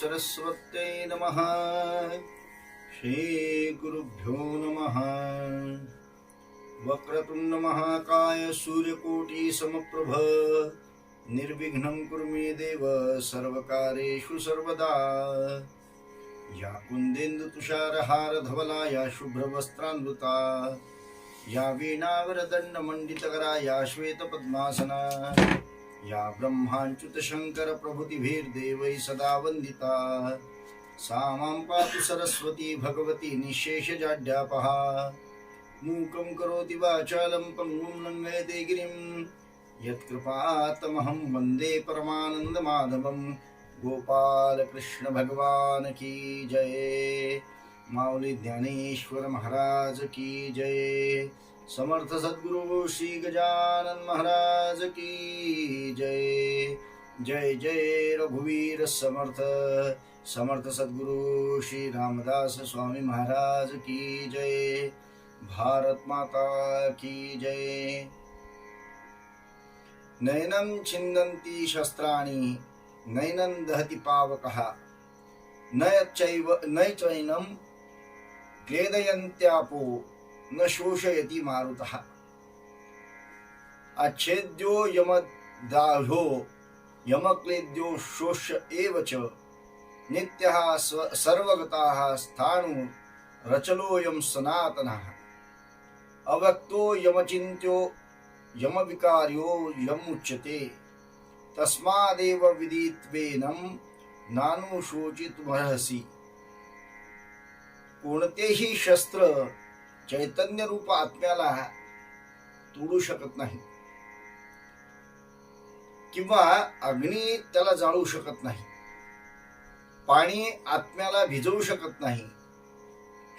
सरस्वत्यै नमः। श्रीगुरुभ्यो नमः। वक्रतुंड महाकाय सूर्यकोटि समप्रभ निर्विघ्नं कुरु मे देव सर्वकार्येषु सर्वदा। या कुंदेन्दु तुषारहार धवला या शुभ्रवस्त्रान्विता या वीणावरदंड मंडितकरा या श्वेत पद्मासना या ब्रह्माच्युत शंकर प्रभृतिभिर्देवै सदा वंदिता। सा मां पातु सरस्वती भगवती निःशेषजाड्यापहा। मूकं करोति वाचालं पङ्गुं लङ्घयते गिरिं यत्कृपातमहं वन्दे परमानन्दमाधवं। गोपाल कृष्ण भगवान की जय। माऊली ज्ञानेश्वर महाराज की जय। समर्थ सद्गुरु श्री गजानन महाराज की जय। जय जय रघुवीर समर्थ समर्थ सद्गुरु श्री रामदास स्वामी महाराज की जय। भारत माता की जय। नयनं छिन्दन्ति शस्त्राणि नैनं दहति पावकः न चैनं क्लेदयन्त्यापो न शोषयति मारुतः। अच्छेद्यो यमदाह्यो यमक्लेद्यो शोष्य एव च नित्यः सर्वगतः स्थाणु रचलोऽयं सनातनः। अव्यक्तो यमचिन्त्यो यमविकार्यो यमुच्यते तस्मादेव विदित्वेनं नानुशोचितुमर्हसि। कोणतेही शस्त्र चैतन्य रूप आत्म्याला तोडू शकत नाही किंवा अग्नी त्याला जाळू शकत नाही, पाणी आत्म्याला भिजवू शकत नाही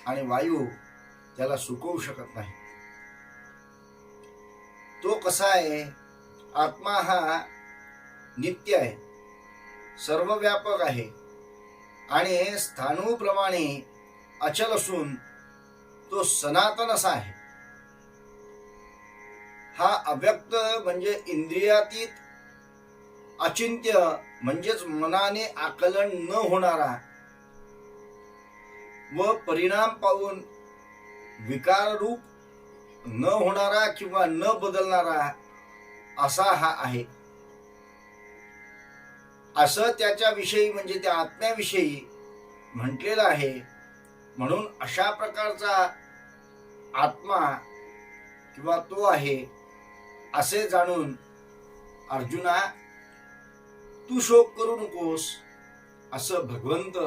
आणि वायू त्याला सुकवू शकत नाही। तो कसा आहे? आत्मा हा नित्य आहे, सर्वव्यापक आहे आणि स्थाणूप्रमाणे अचल असून तो सनातन असा आहे। हा अव्यक्त म्हणजे इंद्रियातीत, अचिंत्य म्हणजेच मनाने आकलन न होणारा व परिणाम पाहून विकार रूप न होणारा किंवा न बदलणारा असा हा आहे। असं त्याच्याविषयी म्हणजे त्या आत्म्याविषयी म्हटलेलं आहे। म्हणून अशा प्रकारचा आत्मा किंवा तो आहे असे जाणून अर्जुना तू शोक करू नकोस असं भगवंत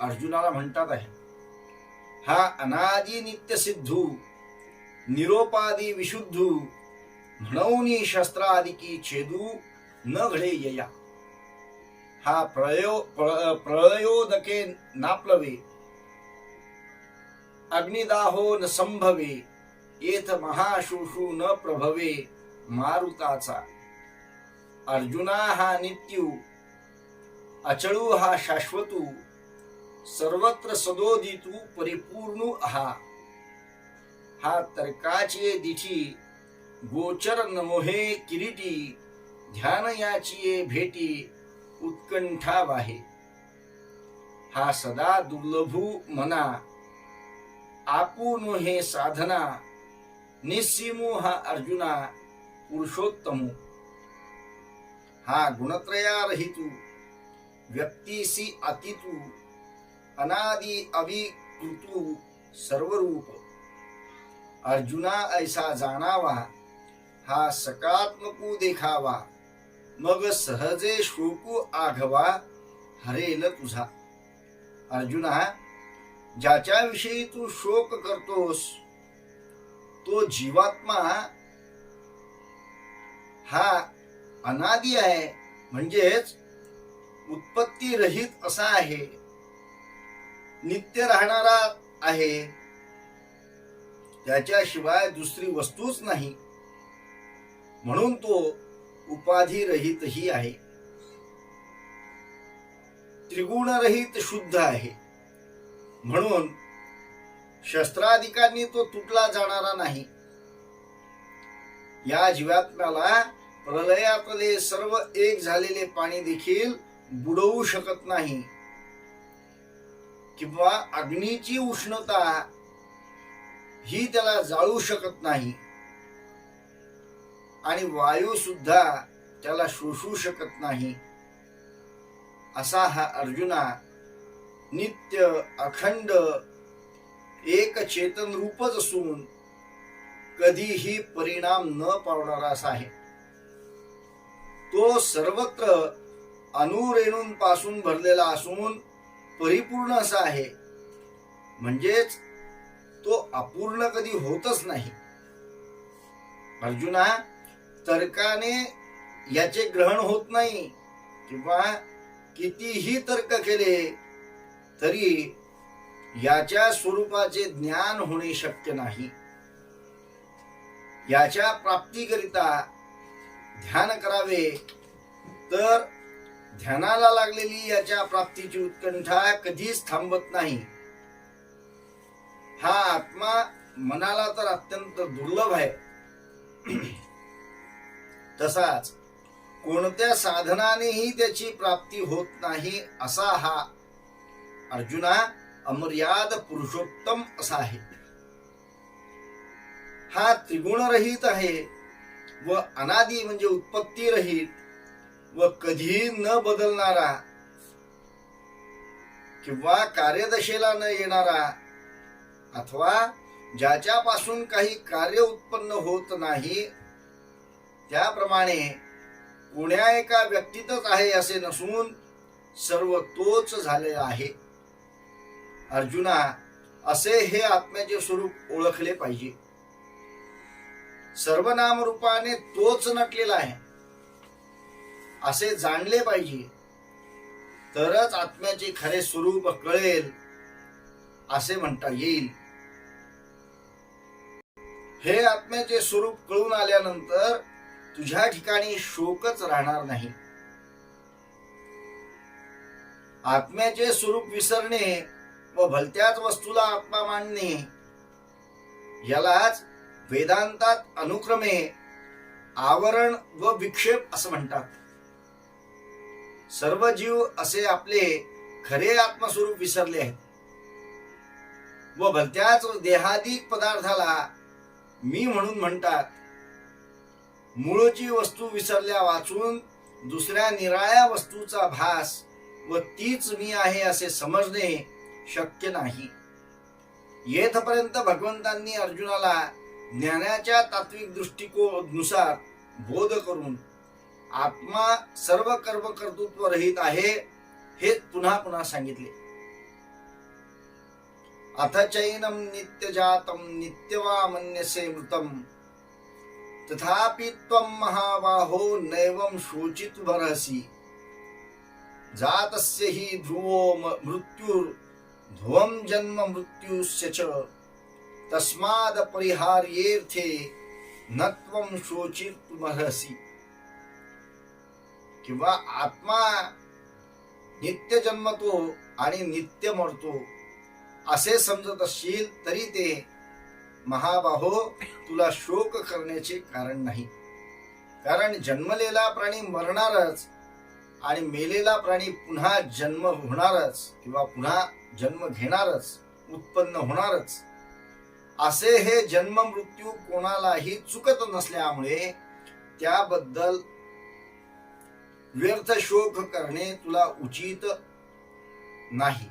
अर्जुनाला म्हणतात आहे। हा अनादि नित्य सिद्धू निरोपादी विशुद्धू म्हणून शस्त्रादिकी छेदू न घडे यया। हा प्रळयोदके नाप्लवे अग्निदाहो न संभवे येथ महाशोषू न प्रभवे मारुताचा। अर्जुना हा नित्यू अचळू हा शाश्वतू सर्वत्र सदोदितू परिपूर्णू हा। हा तर्काचिये दिठी गोचर नमोहे किरीटी ध्यान याचिये भेटी उत्कंठा वाहे। हा सदा दुर्लभू मना आपुनु हे साधना निस्सीमू हा अर्जुना पुरुषोत्तमू। हा गुणत्रयारहितू व्यक्तीसी अतितू अनादि अविकृतू सर्वरूप। अर्जुना ऐसा जाणावा हा सकात्मकू देखावा मग सहजे शोकू आघवा हरेल तुझा। अर्जुना ज्याच्याविषयी तू शोक करतोस तो जीवात्मा हा अनादि आहे म्हणजेच उत्पत्ती रहित असा आहे, नित्य राहणारा आहे, त्याच्याशिवाय दुसरी वस्तूच नाही म्हणून तो उपाधी रहितही आहे, त्रिगुणरहित शुद्ध आहे म्हणून शस्त्राधिकांनी तो तुटला जाणारा नाही। या जीवात्म्याला प्रलयातले सर्व एक झालेले पाणी देखील बुडवू शकत नाही किंवा अग्नीची उष्णता ही त्याला जाळू शकत नाही आणि वायू सुद्धा त्याला शोषू शकत नाही, असा हा अर्जुना नित्य अखंड एक चेतन रूपच असून कधीही परिणाम न पावणाराच आहे. तो सर्वत्र अणुरेणूंपासून भरलेला असून परिपूर्ण असा आहे. म्हणजेच तो अपूर्ण कधी होतच नाही. अर्जुना, तर्काने याचे ग्रहण होत नाही किंवा कितीही तर्क केले तरी याच्या स्वरूपाचे ज्ञान होणे शक्य नाही. याच्या प्राप्तीकरिता ध्यान करावे तर ध्यानाला लागलेली याच्या प्राप्तीची उत्कंठा कधीच थांबत नाही. हा आत्मा मनाला तर अत्यंत दुर्लभ आहे. तसाच कोणत्या साधनानेही त्याची प्राप्ती होत नाही असा हा अर्जुना अमर्याद पुरुषोत्तम असा आहे. हा त्रिगुणरहित आहे व अनादी म्हणजे उत्पत्ती रहित व कधी न बदलणारा किंवा कार्यदशेला न येणारा अथवा ज्याच्यापासून काही कार्य उत्पन्न होत नाही, त्याप्रमाणे कोण्या एका व्यक्तीतच आहे असे नसून सर्व तोच झालेला आहे. अर्जुना, असे हे आत्म्याचे स्वरूप ओळखले पाहिजे. सर्वनाम रूपाने तोच नटलेला आहे असे जाणले पाहिजे, तरच आत्म्याचे खरे स्वरूप कळेल असे म्हणता येईल. हे आत्म्याचे स्वरूप कळून आल्यानंतर तुझ्या ठिकाणी शोकच राहणार नाही. आत्म्याचे स्वरूप विसरणे व भलत्याच वस्तूला आत्मा मानणे यालाच वेदांतात अनुक्रमे आवरण व विक्षेप असं म्हणतात. सर्व जीव असे आपले खरे आत्मस्वरूप विसरले आहेत व भलत्याच देहादिक पदार्थाला मी म्हणून म्हणतात. मूळची वस्तू विसरल्या वाचून दुसऱ्या निराळ्या वस्तूचा भास व तीच मी आहे असे समजणे शक्य नाही. येथपर्यंत भगवंतांनी अर्जुनाला ज्ञानाच्या तात्विक दृष्टिकोनानुसार बोध करून आत्मा सर्व कर्म कर्तृत्व रहित आहे हे पुन्हा पुन्हा सांगितले. अथ चैनम नित्यजातम नित्यवा मन्यसे मृतम तथापि त्वं महाबाहो नैवं शोचितुमर्हसि जातस्य हि ध्रुवो मृत्युर्ध्रुवं जन्म मृत्युस्य च तस्माद् परिहार्येऽर्थे न त्वं शोचितुमर्हसि. किंवा आत्मा नित्य जन्मतो आणि नित्य मरतो असे समजत असशील तरी ते महाबाहो तुला शोक करण्याचे कारण नाही. कारण जन्मलेला प्राणी मरणारच आणि मेलेला प्राणी पुन्हा जन्म होणारच किंवा पुन्हा जन्म घेणारच, उत्पन्न होणारच. असे हे जन्म मृत्यू कोणालाही चुकत नसल्यामुळे त्याबद्दल व्यर्थ शोक करणे तुला उचित नाही.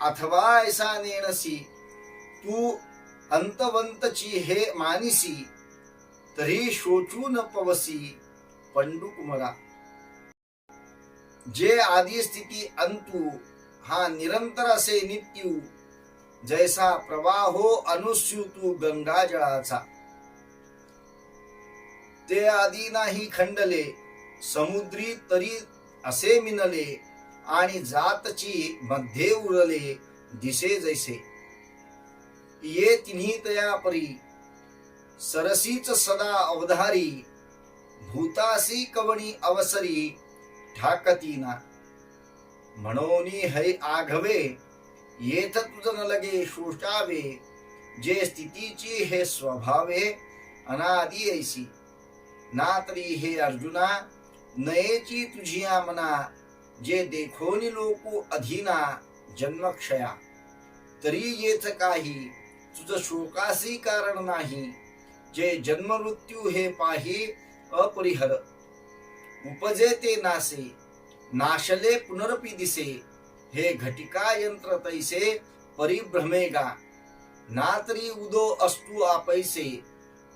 अथवा ऐसा नेणसी तू अंतवंतची हे मानिसी तरी शोचू न पवसी पंडुकुमरा. जे आदी स्थिती अंतू हा निरंतर असे नित्यू जैसा प्रवाहो अनुस्यूतू गंगा जळाचा. ते आदी नाही खंडले समुद्री तरी असे मिनले आणि जातची मध्ये उरले दिसे जैसे. ये तिन्ही तया परी सरसीच सदा अवधारी भूतासी कवणी अवसरी ठाकतीना. म्हणोनी है आघवे येथ तुझ न लगे शोषावे जे स्थितीची हे स्वभावे अनादी ऐसी. ना तरी हे अर्जुना नयेची तुझिया मना जे देखोनी लोकू अधीना जन्मक्षया, तरी येथ काही तुझ शोकासी कारण नाही, जे जन्म मृत्यू हे पाही अपरिहर, उपजे ते नासे नाशले पुनरपि दिसे, हे घटिका यंत्र तैसे परिभ्रमेगा, नातरी उदो अस्तु आपैसे,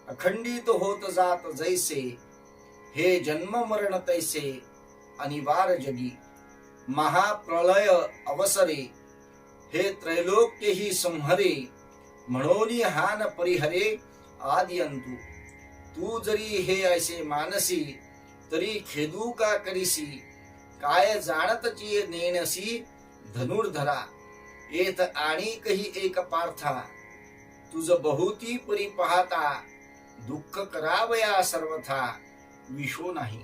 अखंडित होत जात जैसे, हे जन्म मरण तैसे अनिवार्य जगी, महाप्रलय अवसरे, हे त्रैलोक्य ही संहरे, म्हणोनी हान परिहरे आदियंतु, तू जरी हे ऐसे मानसी, तरी खेदू का करीसी, काय जाणतची नेणसी धनुर्धरा, येथ आणि कही एक पार्था, तुझ बहुती परी पाहता, दुःख करावया सर्वथा विशो नाही.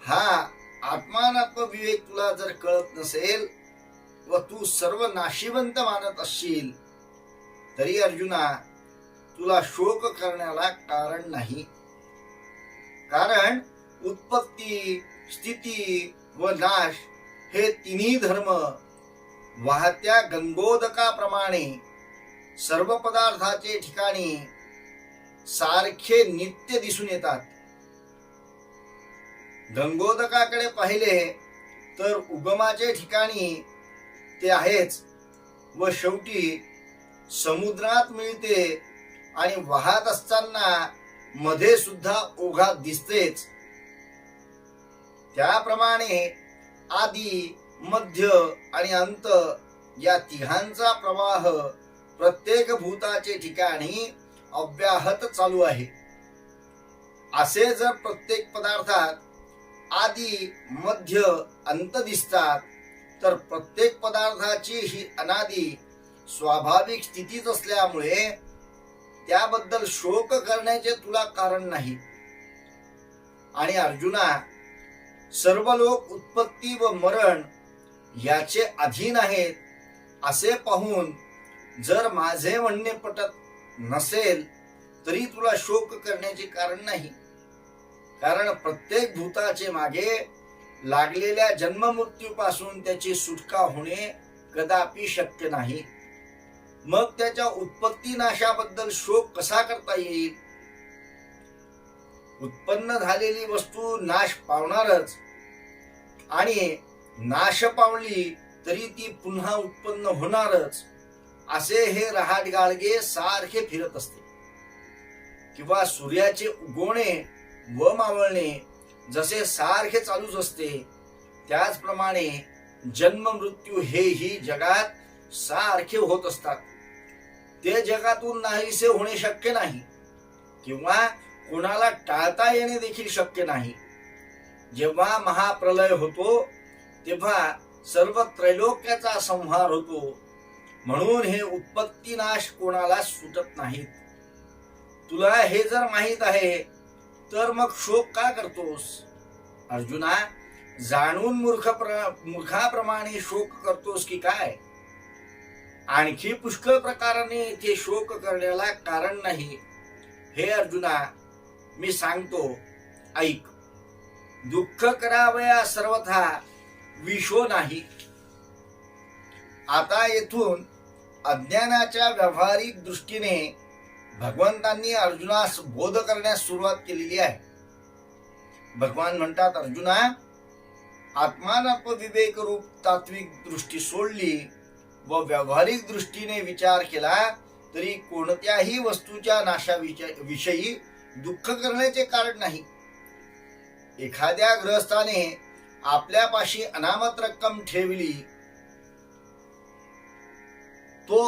हा आत्मानात्म विवेक तुला जर कळत नसेल व तू सर्व नाशिवंत मानत असशील, तरी अर्जुना तुला शोक करण्याला कारण नाही. कारण उत्पत्ती, स्थिती व नाश हे तिन्ही धर्म वाहत्या गंगोदकाप्रमाणे सर्व पदार्थाचे ठिकाणी सारखे नित्य दिसून येतात. गंगोदकाकडे पाहिले तर उगमाचे ठिकाणी ते आहेच व शेवटी समुद्रात मिळते आणि वाहत असताना मध्ये सुद्धा ओघात दिसतेच. त्याप्रमाणे आदी, मध्य आणि अंत या तिघांचा प्रवाह प्रत्येक भूताचे ठिकाणी अव्याहत चालू आहे. असे जर प्रत्येक पदार्थात आदी, मध्य, अंत दिसतात, तर प्रत्येक पदार्थाची ही अनादी स्वाभाविक स्थितीच असल्यामुळे त्याबद्दल शोक करण्याचे तुला कारण नाही. आणि अर्जुना, सर्व लोक उत्पत्ती व मरण याचे अधीन आहेत असे पाहून जर माझे म्हणणे पटत नसेल, तरी तुला शोक करण्याचे कारण नाही. कारण प्रत्येक भूताचे मागे लागलेल्या जन्म मृत्यूपासून त्याची सुटका होणे कदापि शक्य नाही. मग त्याच्या उत्पत्ती नाशाबद्दल शोक कसा करता येईल? उत्पन्न झालेली वस्तू नाश पावणारच, आणि नाश पावली तरी ती पुन्हा उत्पन्न होणारच, असे हे रहाट गाळगे सारखे फिरत असते. किंवा सूर्याचे उगवणे व मावळणे जसे सारखे चालूच असते, त्याचप्रमाणे जन्म मृत्यू हेही जगात सारखे होत असतात. ते जगातून नाहीसे होणे शक्य नाही किंवा कोणाला टाळता येणे देखील शक्य नाही. जेव्हा महाप्रलय होतो तेव्हा सर्व त्रैलोक्याचा संहार होतो. म्हणून हे उत्पत्ती नाश कोणाला सुटत नाहीत. तुला हे जर माहित आहे तर मग शोक का करतोस? अर्जुना, जाणून मूर्खाप्रमाणे शोक करतोस की काय? आणखी पुष्कळ प्रकाराने इथे शोक करण्याला कारण नाही. हे अर्जुना, मी सांगतो, ऐक. दुःख करावया सर्वथा विशो नाही. आता येथून अज्ञानाच्या व्यावहारिक दृष्टीने भगवंतांनी अर्जुनास बोध करण्यास सुरुवात केलेली आहे. भगवान म्हणतात, अर्जुना, आत्मानात्म विवेक रूप तात्विक दृष्टी सोडली व व्यावहारिक दृष्टीने विचार केला तरी कोणत्याही वस्तूच्या नाशाविषयी दुःख करण्याचे कारण नाही. एखाद्या गृहस्थाने आपल्यापाशी अनामत रक्कम ठेवली तो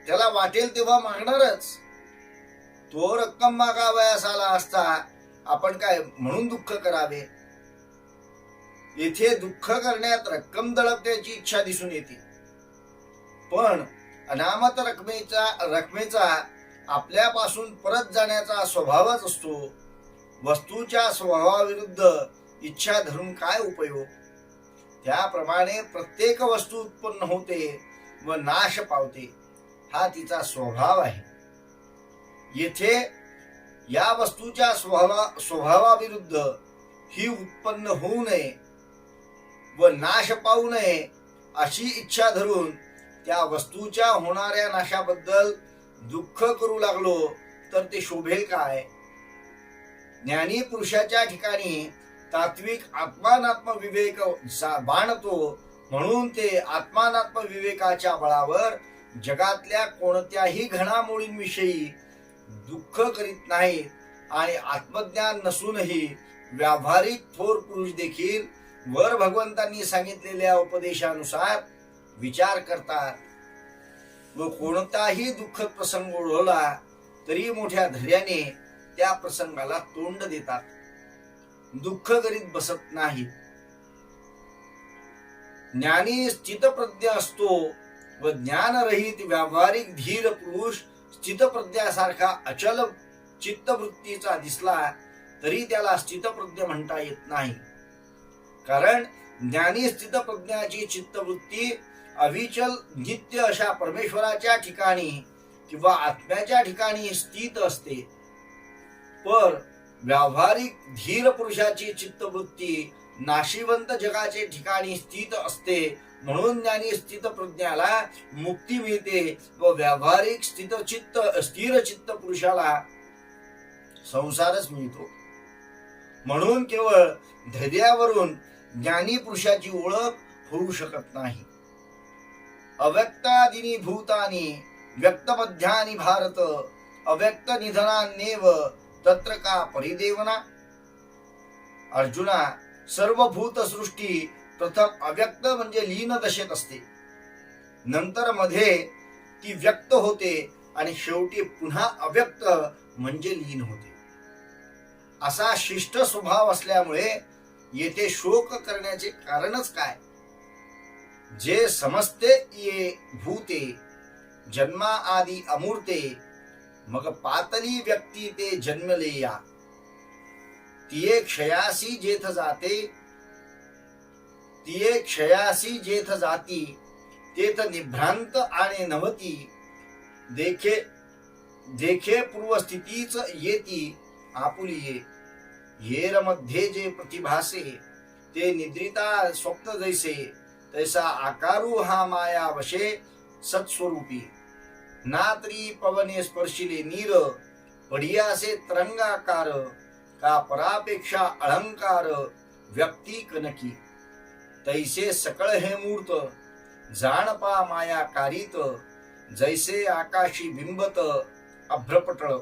त्याला वाटेल तेव्हा मागणारच. तो रक्कम मागावयास आला असता आपण काय म्हणून दुःख करावे? येथे दुःख करण्यात रक्कम दळपण्याची इच्छा दिसून येते, पण अनामत रकमेचा आपल्यापासून परत जाण्याचा स्वभावच असतो. वस्तूच्या स्वभावाविरुद्ध इच्छा धरून काय उपयोग? त्याप्रमाणे प्रत्येक वस्तू उत्पन्न होते व नाश पावते, हा तिचा स्वभाव आहे. येथे या वस्तूच्या स्वभावाविरुद्ध ही उत्पन्न होऊ नये व नाश पावू नये अशी इच्छा धरून त्या वस्तूच्या होणाऱ्या नाशाबद्दल दुःख करू लागलो तर ते शोभेल काय? ज्ञानी पुरुषाच्या ठिकाणी तात्विक आत्मानात्म विवेक बाणतो, म्हणून ते आत्मानात्म विवेकाच्या बळावर जगातल्या कोणत्याही घडामोडींविषयी दुःख करीत नाहीत आणि आत्मज्ञान नसूनही व्यावहारिक थोर पुरुष देखील वर भगवंतांनी सांगितलेल्या उपदेशानुसार विचार करतात व कोणताही दुःखद प्रसंग ओढवला तरी मोठ्या धैर्याने त्या प्रसंगाला तोंड देतात, दुःख करीत बसत नाही. ज्ञानी स्थितप्रज्ञ असतो व ज्ञानरहित व्यावहारिक धीर पुरुष स्थितप्रज्ञासारखा अचल चित्तवृत्तीचा दिसला तरी त्याला स्थितप्रज्ञ म्हणता येत नाही. कारण ज्ञानी स्थितप्रज्ञाची चित्तवृत्ती अविचल नित्य अशा परमेश्वराच्या ठिकाणी किंवा आत्म्याच्या ठिकाणी स्थित असते. पर व्यावहारिक धीर पुरुषाची चित्तवृत्ती नाशिवंत जगाचे ठिकाणी स्थित असते. म्हणून ज्ञानी स्थितप्रज्ञाला मुक्ती मिळते व व्यावहारिक स्थिर चित्त पुरुषाला संसारच मिळतो. म्हणून केवळ धैर्यावरून ज्ञानी पुरुषाची ओळख होऊ शकत नाही. अव्यक्तादिनी भूतानी व्यक्तमध्यानी भारत अव्यक्त निधनान्नेव तत्र का परिदेवना. अर्जुना, सर्व भूत सृष्टी प्रथम अव्यक्त म्हणजे लीन दशेत असते, नंतर मध्ये ती व्यक्त होते आणि शेवटी पुन्हा अव्यक्त म्हणजे लीन होते. असा शिष्ट स्वभाव असल्यामुळे येथे शोक करण्याचे कारणच काय? जे समजते ये भूते जन्मा आदी अमूर्ते मग पातली व्यक्ती ते जन्मले या. तिये क्षयासी जेथ जाते तिये क्षयासी जेथ जाती तेथ निभ्रांत आणि नवती देखे देखे पूर्वस्थितीच येती आपुलिये. येर मध्ये जे प्रतिभासे ते निद्रिता स्वप्न जैसे तैसा आकारू हा माया वशे सत्स्वरूपी. नात्री पवने स्पर्शिले नीर पडियासे तरंगाकार का परापेक्षा अलंकार व्यक्ती कनकी. तैसे सकळ हे मूर्त जाणपा माया कारित जैसे आकाशी बिंबत अभ्रपटळ.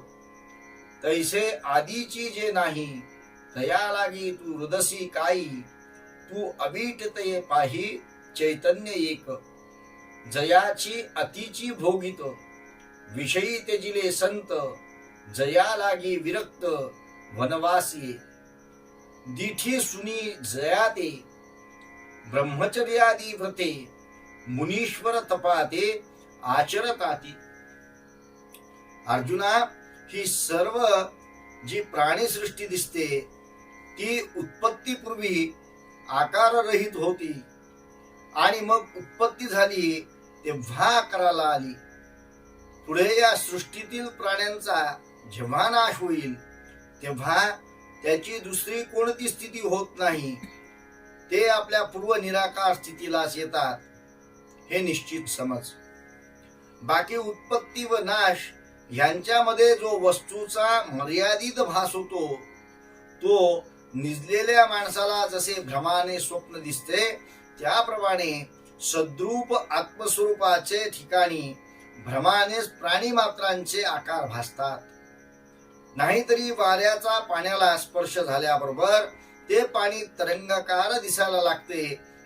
तैसे आदीची जे नाही तया लागी तू हृदसी काई. तू अबीटतये पाही चैतन्य एक. जयाची अतिची भोगित विषयी तेजिले संत जया लागी विरक्त वनवासी. दिठी सुनी जयाते ब्रह्मचर्यादी व्रते मुनीश्वर तपाते आचरताती. अर्जुना, ही सर्व जी प्राणीसृष्टी दिसते ती उत्पत्तीपूर्वी आकाररहित होती आणि मग उत्पत्ती झाली तेव्हा आकाराला आली. पुढे या सृष्टीतील प्राण्यांचा जेव्हा नाश होईल तेव्हा त्याची दुसरी कोणती स्थिती होत नाही, ते आपल्या पूर्व निराकार स्थितीलाच येतात, हे निश्चित समज. बाकी उत्पत्ती व नाश यांच्यामध्ये जो वस्तूचा मर्यादित भास होतो तो निजलेल्या माणसाला जसे भ्रमाने स्वप्न दिसते त्याप्रमाणे सद्रूप आत्मस्वरूपाचे ठिकाणी भ्रमानेच प्राणी मात्रांचे आकार भासतात. नाहीतरी वाऱ्याचा पाण्याला स्पर्श झाल्याबरोबर ते पाणी तरंगाकार दिसायला लागते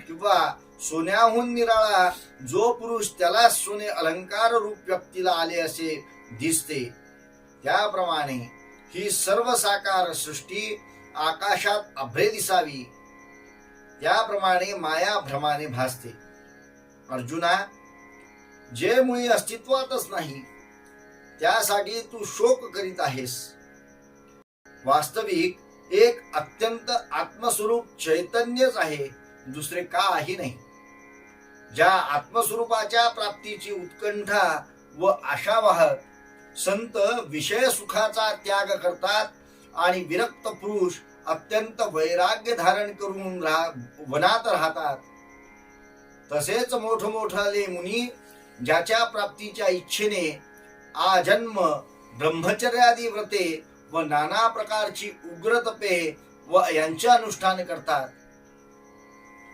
किंवा सोन्याहून निराळा जो पुरुष त्याला सोने अलंकार रूप व्यक्तीला आले असे दिसते. त्याप्रमाणे ही सर्व साकार सृष्टी आकाशात अभ्रे दिसावी त्याप्रमाणे माया भ्रमाने भासते. अर्जुना, जे मुळी अस्तित्वातच नाही त्यासाठी तू शोक करीत आहेस. वास्तविक एक अत्यंत आत्मस्वरूप चैतन्यच आहे, दुसरे काही नाही. ज्या आत्मस्वरूपाच्या प्राप्तीची उत्कंठा व आशावाहक संत विषय सुखाचा त्याग करतात आणि विरक्त पुरुष अत्यंत वैराग्य धारण करून वनात राहतात. तसेच मोठमोठाले मुनी ज्याच्या प्राप्तीच्या इच्छेने आजन्म ब्रह्मचर्यादी व्रते व नाना प्रकारची उग्र तपे व यांचे अनुष्ठान करतात.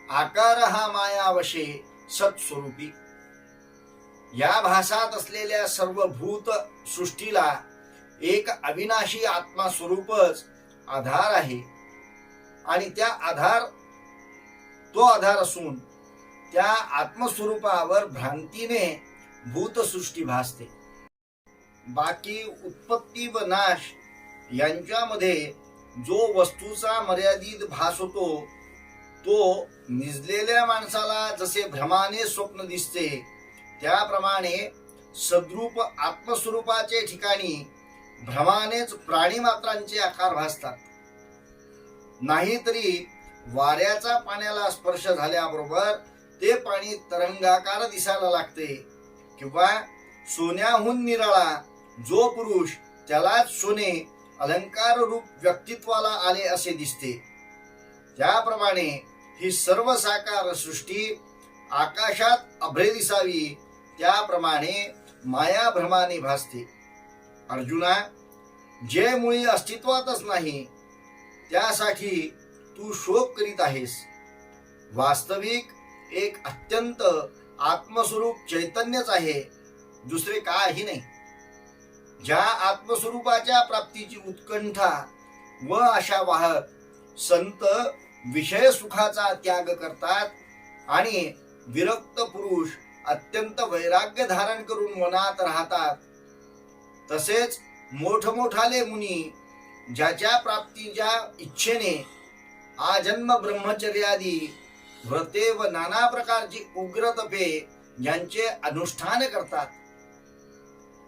आकार हा मायावशे सत्स्वरूपी. या भासात असलेल्या सर्व भूत सृष्टीला एक अविनाशी आत्मा स्वरूपच आधार आहे आणि तो आधार असून त्या आत्मस्वरूपावर भ्रांतीने भूतसृष्टी भासते. बाकी उत्पत्ती व नाश यांच्यामध्ये जो वस्तूचा मर्यादित भास होतो तो निजलेल्या माणसाला जसे भ्रमाने स्वप्न दिसते त्याप्रमाणे सद्रूप आत्मस्वरूपाचे ठिकाणी भ्रमानेच प्राणी मात्रांचे आकार भासतात. नाहीतरी वाऱ्याचा पाण्याला स्पर्श झाल्याबरोबर ते पाणी तरंगाकार दिसायला लागते किंवा सोन्याहून निराळा जो पुरुष त्यालाच सोने अलंकार रूप व्यक्तित्वाला आले असे दिसते. त्याप्रमाणे ही सर्व साकार सृष्टी आकाशात अभ्रे दिसावी त्याप्रमाणे माया भ्रमाने भासते. अर्जुना, जे मुळी अस्तित्वातच नाही त्यासाठी तू शोक करीत आहेस. वास्तविक एक अत्यंत आत्मस्वरूप चैतन्यच आहे, दुसरे काही नाही. ज्या आत्मस्वरूपाच्या प्राप्तीची उत्कंठा व आशा वाहक संत विषय सुखाचा त्याग करतात आणि विरक्त पुरुष अत्यंत वैराग्य धारण करून वनात राहतात. तसेच मोठमोठाले मुनी ज्याच्या प्राप्तीच्या इच्छेने आजन्म ब्रह्मचर्यादी व्रते व नाना प्रकारची उग्र तपे यांचे अनुष्ठान करतात.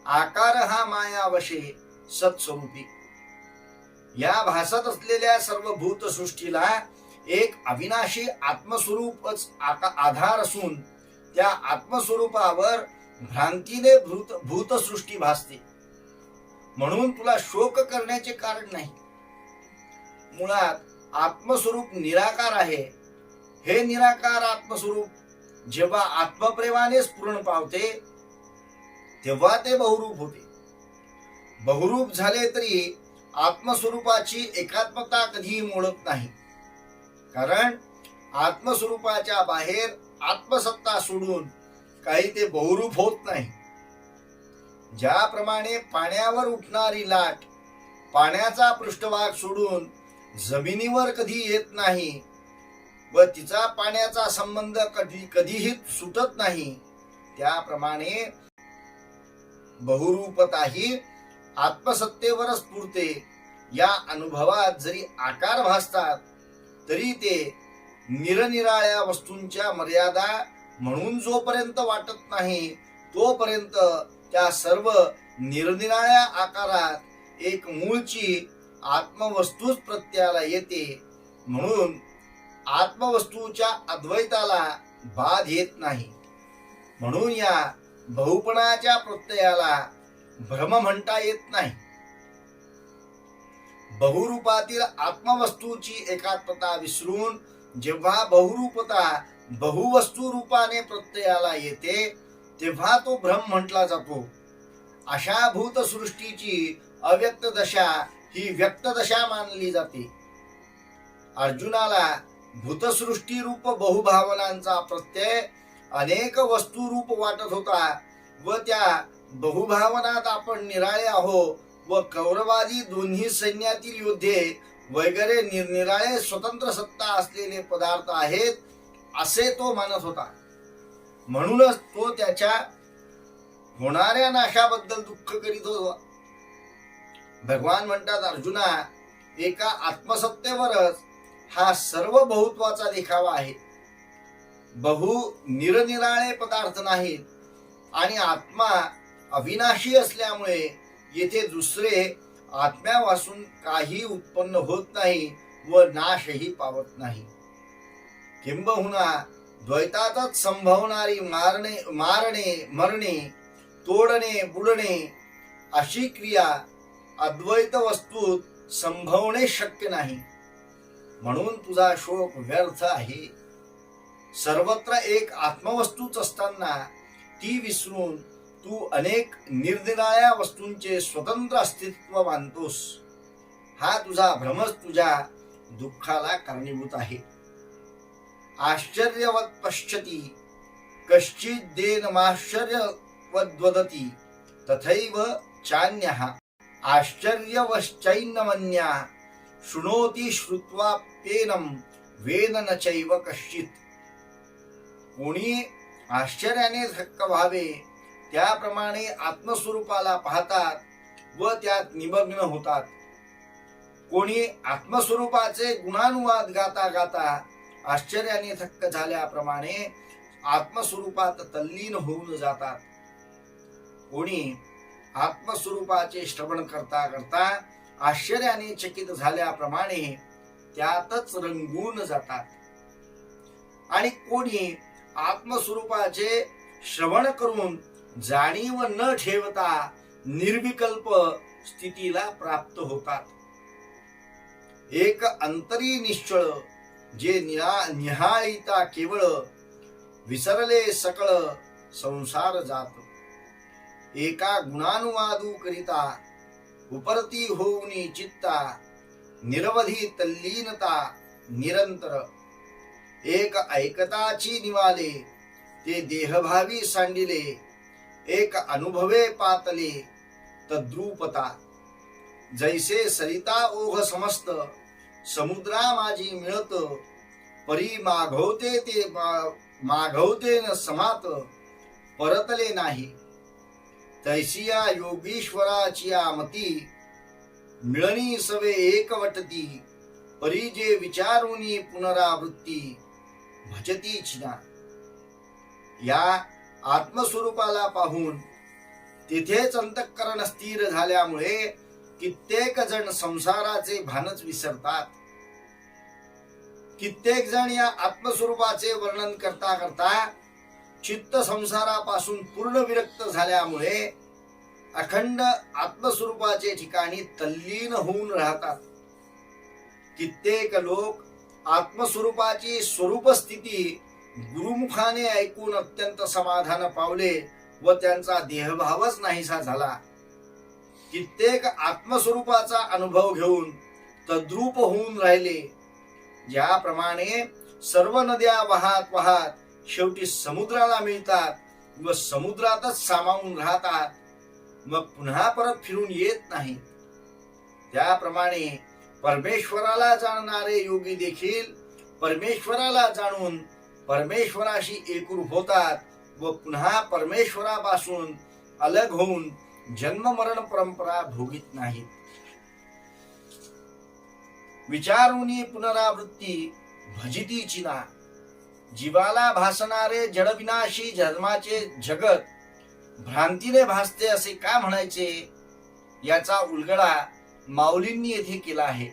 आकार हा मायावशे सत्स्वरूपी. या भासत असलेल्या सर्व भूतसृष्टीला एक अविनाशी आत्मस्वरूपच आधार असून त्या आत्मस्वरूपावर भ्रांतीने भूतसृष्टी भासते. म्हणून तुला शोक करण्याचे कारण नाही. मुळात आत्मस्वरूप निराकार आहे. हे निराकार आत्मस्वरूप जेव्हा आत्मप्रेमाने स्फुरण पावते तेव्हा ते बहुरूप होते. बहुरूप झाले तरी आत्मस्वरूपाची एकात्मता कधीही मोडत नाही. कारण आत्मस्वरूपाच्या बाहेर आत्मसत्ता सोडून काही ते बहुरूप होत नाही. ज्याप्रमाणे पाण्यावर उठणारी लाट पाण्याचा पृष्ठभाग सोडून जमिनीवर कधी येत नाही व तिचा पाण्याचा संबंध कधीही सुटत नाही, त्याप्रमाणे बहुरूपताही आत्मसत्तेवरच पुरते. या अनुभवात जरी आकार भासतात तरी ते निरनिराळ्या वस्तूंच्या मर्यादा म्हणून जोपर्यंत वाटत नाही तोपर्यंत त्या सर्व निरनिराळ्या आकारात एक मूळची आत्मवस्तूच प्रत्ययाला येते. म्हणून आत्मवस्तूच्या अद्वैताला बाध येत नाही. म्हणून या बहुपणाच्या प्रत्ययाला भ्रम म्हणता येत नाही. बहुरूपातील आत्मवस्तूची एकात्मता विसरून जेव्हा बहुरूपता बहुवस्तू रूपाने प्रत्ययाला येते तेव्हा तो भ्रम म्हटला जातो. अशा भूतसृष्टीची अव्यक्त दशा ही व्यक्त दशा मानली जाते. अर्जुनाला भूतसृष्टी रूप बहुभावनांचा प्रत्यय अनेक वस्तू रूप वाटत होता व त्या बहुभावनात आपण निराळे आहो व कौरवादी दोन्ही सैन्यातील योद्धे वगैरे निरनिराळे स्वतंत्र सत्ता असलेले पदार्थ आहेत असे तो मानत होता. म्हणूनच तो त्याच्या होणाऱ्या नाशाबद्दल दुःख करीत होता. भगवान म्हणतात, अर्जुना, एका आत्मसत्तेवरच हा सर्व बहुत्वाचा देखावा आहे. बहु निरनिराळे पदार्थ नाहीत आणि आत्मा अविनाशी असल्यामुळे येथे दुसरे आत्म्यापासून काही उत्पन्न होत नाही व नाशही पावत नाही. किंबहुना द्वैतातच संभवणारी मारणे मरणे, तोडणे बुडणे अशी क्रिया अद्वैत वस्तूत संभवणे शक्य नाही. म्हणून तुझा शोक व्यर्थ आहे. सर्वत्र एक आत्मवस्तूच असताना ती विसरून तू अनेक निरनिराळ्या वस्तूंचे स्वतंत्र अस्तित्व मानतोस. हा तुझा भ्रमच तुझ्या दुःखाला कारणीभूत आहे. आश्चर्यवत पश्यति कश्चिदेनमाश्चर्यवद्वदति तथैव चान्यः आश्चर्यवश्चैनमन्या शृणोति श्रुत्वाप्येनं वेद न चैव कश्चित्. कोणी आश्चर्याने थक्क व्हावे त्याप्रमाणे आत्मस्वरूपाला पाहतात व त्यात निमग्न होतात. कोणी आत्मस्वरूपाचे गुणानुवाद गाता गाता आश्चर्याने थक्क झाल्याप्रमाणे आत्मस्वरूपात तल्लीन होऊन जातात. कोणी आत्मस्वरूपाचे श्रवण करता करता आश्चर्याने चकित झाल्याप्रमाणे त्यातच रंगून जातात. आणि कोणी आत्मस्वरूपाचे श्रवण करून जाणीव न ठेवता निर्विकल्प स्थितीला प्राप्त होतात. एक अंतरी निश्चळ जे निहाळिता केवळ विसरले सकळ संसार जात. एका गुणानुवादू करिता उपरती होऊनी चित्ता निरवधी तल्लीनता निरंतर. एक ऐकताची निवाले ते देहभावी सांडिले. एक अनुभवे पातले तद्रूपता. जैसे सरिता ओघ समस्त समुद्रा माझी मिळत परी माघवते न समात परतले नाही. तैसिया योगीश्वराची मती मिळणी सवे एकवटती परी जे विचारुनी पुनरावृत्ती भजती छिना. या आत्मस्वरूपाला पाहून तिथेच अंतःकरण स्थिर झाल्यामुळे कित्येक जण संसाराचे भानच विसरतात. कित्येक जण या आत्मस्वरूपाचे वर्णन करता करता चित्त संसारापासून पूर्ण विरक्त झाल्यामुळे अखंड आत्मस्वरूपाचे ठिकाणी तल्लीन होऊन राहतात. कित्येक लोक आत्मस्वरूपाची स्वरूप स्थिती गुरुमुखाने ऐकून अत्यंत समाधान पावले व त्यांचा देहभावच नाहीसा झाला. कित्येक आत्मस्वरूपाचा अनुभव घेऊन तद्रूप होऊन राहिले. ज्याप्रमाणे सर्व नद्या वाहत वाहत शेवटी समुद्राला मिळतात व समुद्रातच सामावून राहतात, मग पुन्हा परत फिरून येत नाही. त्याप्रमाणे परमेश्वराला जाणणारे योगी देखील परमेश्वराला जाणून परमेश्वराशी एकरूप होतात व पुन्हा परमेश्वरापासून अलग होऊन जन्म मरण परंपरा भोगीत नाहीत. विचारुनी पुनरावृत्ती भजिती चिना. जीवाला भासणारे जडविनाशी जन्माचे जगत भ्रांतीने भासते असे का म्हणायचे, याचा उलगडा माऊलींनी येथे केला आहे.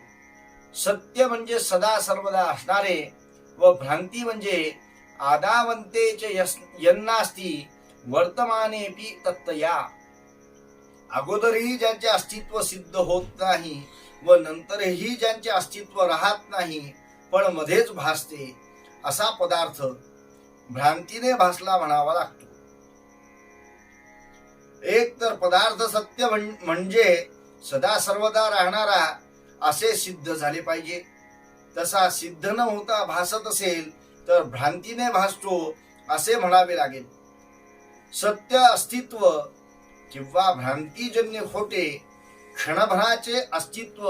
सत्य म्हणजे सदा सर्वदा असणारे व भ्रांती म्हणजे आदावंतेच यन्नास्ती वर्तमानेपि तत्तया. अगोदरही ज्यांचे अस्तित्व सिद्ध होत नाही व नंतरही ज्यांचे अस्तित्व राहत नाही पण मध्येच भासते असा पदार्थ भ्रांतीने भासला म्हणावा लागतो. एक तर पदार्थ सत्य म्हणजे सदा सर्वदा राहणारा असे सिद्ध झाले पाहिजे. तसा सिद्ध न होता भासत असेल तर भ्रांतीने भासतो असे म्हणावे लागेल. सत्य अस्तित्व किंवा भ्रांतीजन्य खोटे क्षणभराचे अस्तित्व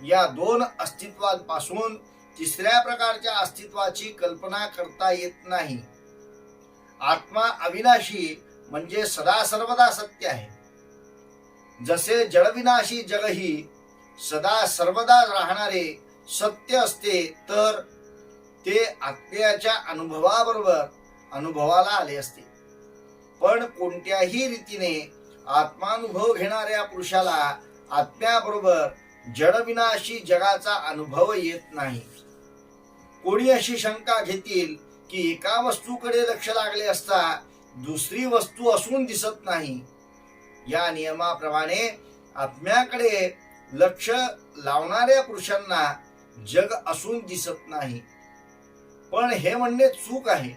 या दोन अस्तित्वांपासून तिसऱ्या प्रकारच्या अस्तित्वाची कल्पना करता येत नाही. आत्मा अविनाशी म्हणजे सदा सर्वदा सत्य आहे. जसे जडविनाशी जगही सदा सर्वदा राहणारे सत्य असते, तर ते आत्म्याच्या अनुभवाबरोबर अनुभवाला आले असते. पण कोणत्याही रीतीने आत्मानुभव घेणाऱ्या पुरुषाला आत्म्याबरोबर जडविनाशी जगाचा अनुभव येत नाही. कोणी अशी शंका घेतील की एका वस्तूकडे लक्ष लागले असता दुसरी वस्तू असून दिसत नाही. या नियमाप्रमाणे आत्म्याकडे लक्ष लावणाऱ्या पुरुषांना जग असून दिसत नाही. पण हे म्हणणे चूक आहे.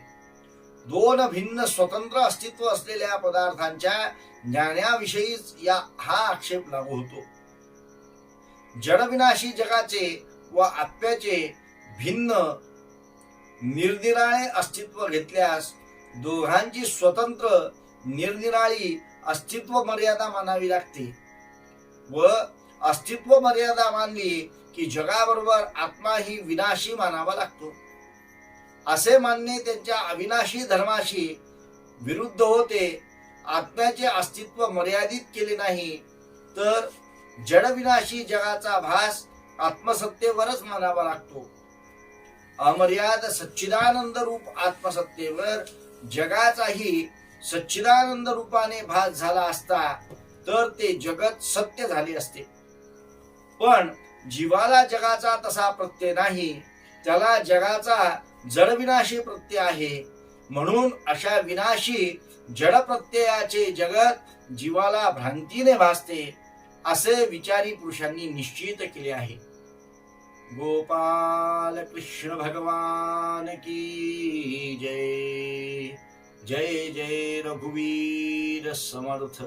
दोन भिन्न स्वतंत्र अस्तित्व असलेल्या पदार्थांच्या ज्ञानाविषयीच हा आक्षेप लागू होतो. जडविनाशी जगाचे व आत्म्याचे भिन्न निरनिराळे अस्तित्व घेतल्यास दोघांची स्वतंत्र निरनिराळी अस्तित्व मर्यादा मानावी लागते व अस्तित्व मर्यादा मानली की जगाबरोबर आत्माही विनाशी मानावा लागतो. असे मानणे त्यांच्या अविनाशी धर्माशी विरुद्ध होते. आत्म्याचे अस्तित्व मर्यादित केले नाही तर जडविनाशी जगाचा भास आत्मसत्तेवरच मानावा लागतो. अमर्याद सच्चिदानंद रूप आत्मसत्तेवर जगाचाही सच्चिदानंद रूपाने भास झाला असता तर ते जगत सत्य झाले असते. पण जीवाला जगाचा तसा प्रत्यय नाही, त्याला जगाचा जडविनाशी प्रत्यय आहे. म्हणून अशा विनाशी जड प्रत्ययाचे जगत जीवाला भ्रांतीने भासते असे विचारी पुरुषांनी निश्चित केले आहे. गोपाल कृष्ण भगवान की जय. जय जय रघुवीर समर्थ.